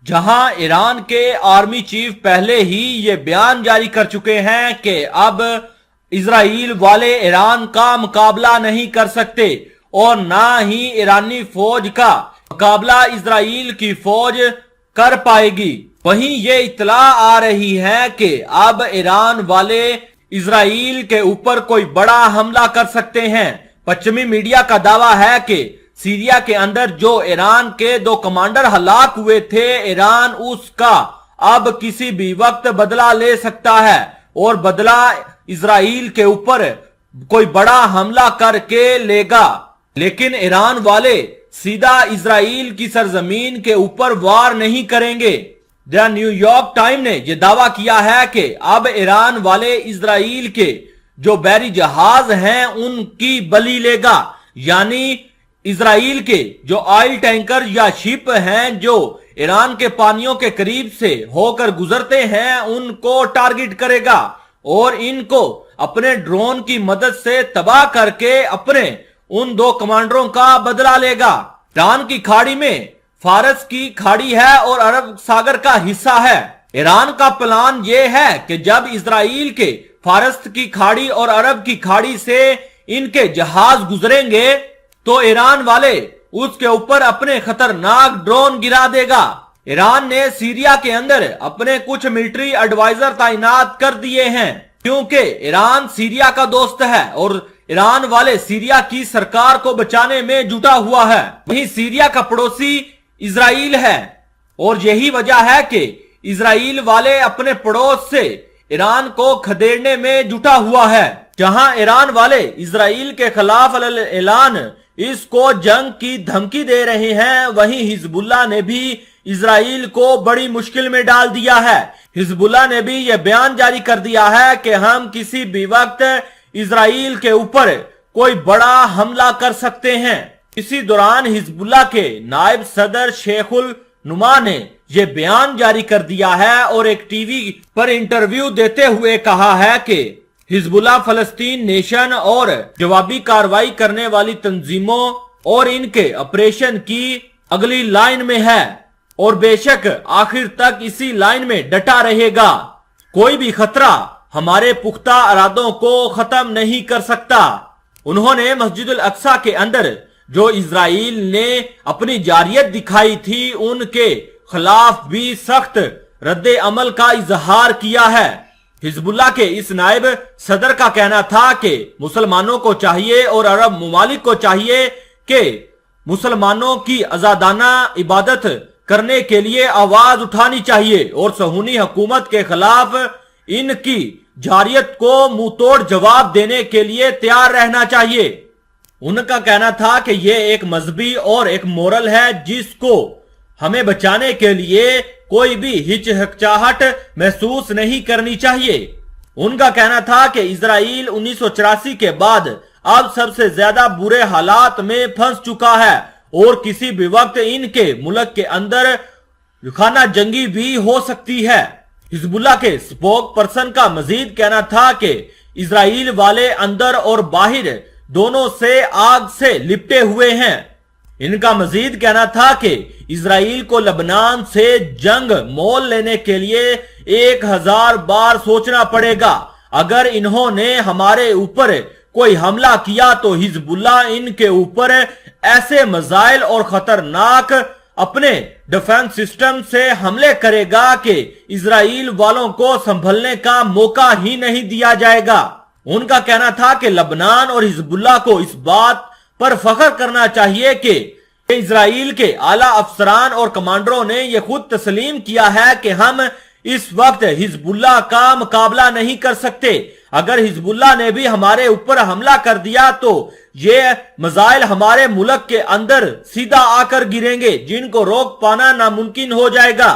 जहां ईरान के army chief पहले ही ये बयान जारी कर चुके हैं कि अब इजराइल वाले ईरान का मुकाबला नहीं कर सकते और ना ही ईरानी फौज का मुकाबला इजराइल की फौज कर पाएगी। वहीं ये इत्तला आ रही है कि अब ईरान वाले इजराइल के ऊपर कोई बड़ा हमला कर सकते हैं। पश्चिमी मीडिया का दावा है कि सीरिया के अंदर जो ईरान के 2 कमांडर हलाक हुए थे, ईरान उसका अब किसी भी वक्त बदला ले सकता है और बदला इजराइल के ऊपर कोई बड़ा हमला करके लेगा। लेकिन ईरान वाले सीधा इजराइल की सरजमीन के ऊपर वार नहीं करेंगे। द न्यूयॉर्क टाइम ने यह दावा किया है कि अब ईरान वाले इजराइल के जो बहरी जहाज हैं उनकी बलि लेगा, यानी इजराइल के जो ऑयल टैंकर या शिप हैं जो ईरान के पानियों के करीब से होकर गुजरते हैं उनको टारगेट करेगा और इनको अपने ड्रोन की मदद से तबाह करके अपने उन 2 कमांडरों का बदला लेगा। ईरान की खाड़ी में फारस की खाड़ी है और अरब सागर का हिस्सा है। ईरान का प्लान यह है कि जब इजराइल के फारस की खाड़ी और अरब की खाड़ी से इनके जहाज गुजरेंगे तो ईरान वाले उसके ऊपर अपने खतरनाक ड्रोन गिरा देगा। ईरान ने सीरिया के अंदर अपने कुछ मिलिट्री एडवाइजर तैनात कर दिए हैं क्योंकि ईरान सीरिया का दोस्त है और ईरान वाले सीरिया की सरकार को बचाने में जुटा हुआ है। वहीं सीरिया का पड़ोसी इजराइल है और यही वजह है कि इजराइल वाले अपने पड़ोस से ईरान को खदेड़ने में जुटा हुआ है। जहां ईरान वाले इजराइल के खिलाफ ऐलान इसको जंग की धमकी दे रहे हैं, वहीं हिजबुल्लाह ने भी इजराइल को बड़ी मुश्किल में डाल दिया है। हिजबुल्लाह ने भी यह बयान जारी कर दिया है कि हम किसी भी वक्त इजराइल के ऊपर कोई बड़ा हमला कर सकते हैं। इसी दौरान हिजबुल्लाह के नायब सदर शेखुल नुमा ने यह बयान जारी कर दिया है और एक टीवी पर इंटरव्यू देते हुए कहा है कि हिजबुल्लाह फलस्तीन नेशन और जवाबी कार्रवाई करने वाली तंजीमों और इनके ऑपरेशन की अगली लाइन में है और बेशक आखिर तक इसी लाइन में डटा रहेगा। कोई भी खतरा हमारे पुख्ता इरादों को खत्म नहीं कर सकता। उन्होंने मस्जिदुल अक्सा के अंदर जो इजराइल ने अपनी जारियत दिखाई थी उनके खिलाफ भी सख्त रद्दे अमल का इजहार किया है। हिजबुल्लाह के इस नायब सदर का कहना था कि मुसलमानों को चाहिए और अरब मुमालिक को चाहिए कि मुसलमानों की आजादाना इबादत करने के लिए आवाज उठानी चाहिए और सहूनी हुकूमत के खिलाफ इनकी जारियत को मुंहतोड़ जवाब देने के लिए तैयार रहना चाहिए। उनका कहना था कि यह एक मजहबी और एक मोरल है जिसको हमें बचाने के लिए कोई भी हिचकिचाहट महसूस नहीं करनी चाहिए। उनका कहना था कि इजराइल 1984 के बाद अब सबसे ज्यादा बुरे हालात में फंस चुका है और किसी भी वक्त इनके मुल्क के अंदर खाना जंगी भी हो सकती है। हिजबुल्लाह के स्पोक पर्सन का मजीद कहना था कि इजराइल वाले अंदर और बाहर दोनों से आग से लिपटे हुए हैं। इनका मजीद कहना था कि इजराइल को लबनान से जंग मोल लेने के लिए 1000 बार सोचना पड़ेगा। अगर इन्होंने हमारे ऊपर कोई हमला किया तो हिजबुल्लाह इनके ऊपर ऐसे मिसाइल और खतरनाक अपने डिफेंस सिस्टम से हमले करेगा कि इजराइल वालों को संभलने का मौका ही नहीं दिया जाएगा। उनका कहना था कि लबनान और हिजबुल्लाह को इस बात पर फख्र करना चाहिए कि इजराइल के आला अफसरान और कमांडरों ने यह खुद तस्लीम किया है कि हम इस वक्त हिजबुल्लाह का मुकाबला नहीं कर सकते। अगर हिजबुल्लाह ने भी हमारे ऊपर हमला कर दिया तो ये मिसाइल हमारे मुल्क के अंदर सीधा आकर गिरेंगे जिनको रोक पाना नामुमकिन हो जाएगा।